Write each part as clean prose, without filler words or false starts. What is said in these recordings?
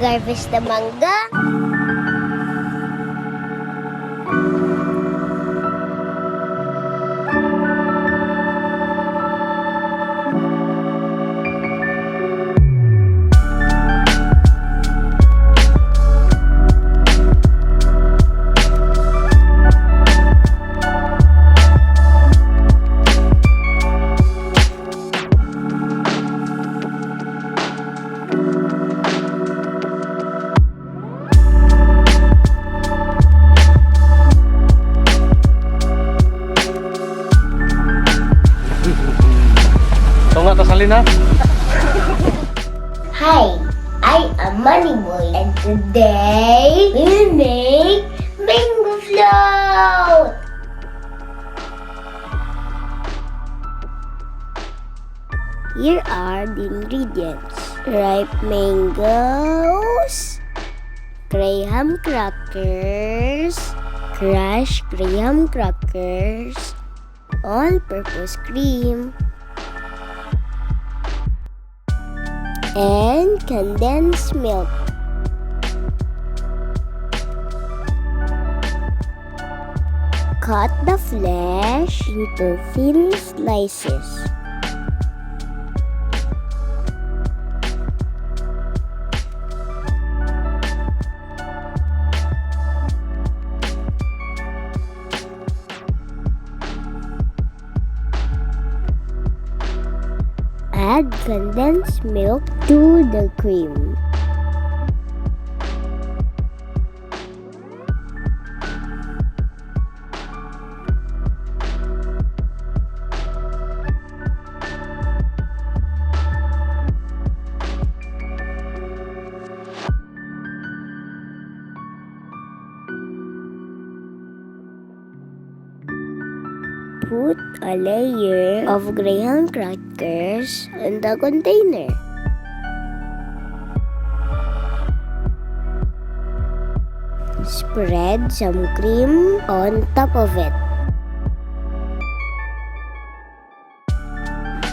mag-harvest ng mangga. Halina. Hi, I am Maniboy, and today we will make mango float. Here are the ingredients: ripe mangoes, graham crackers, crushed graham crackers, all-purpose cream, and condensed milk. Cut the flesh into thin slices. Add condensed milk to the cream. Put a layer of graham crackers on the container. Spread some cream on top of it.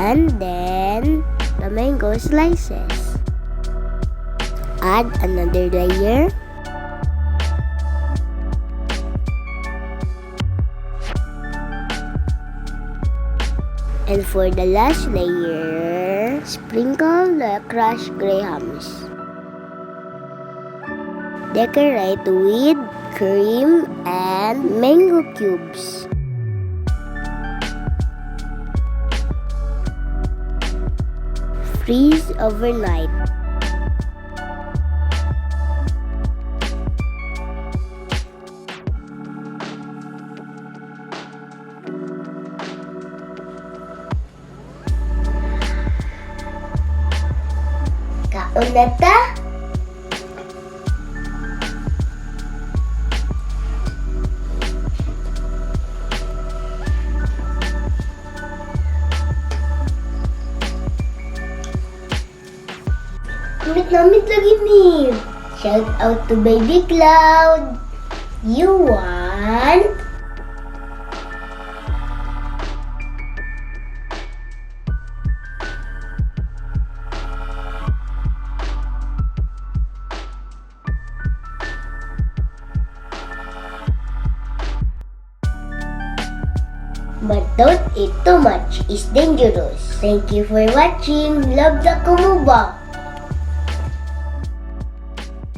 And then the mango slices. Add another layer. And for the last layer, sprinkle the crushed grahams. Decorate with cream and mango cubes. Freeze overnight. Kaon na ta? Namit lagi ni. Shout out to Baby Cloud. You want? But don't eat too much, it's dangerous. Thank you for watching. Love the Kumuba.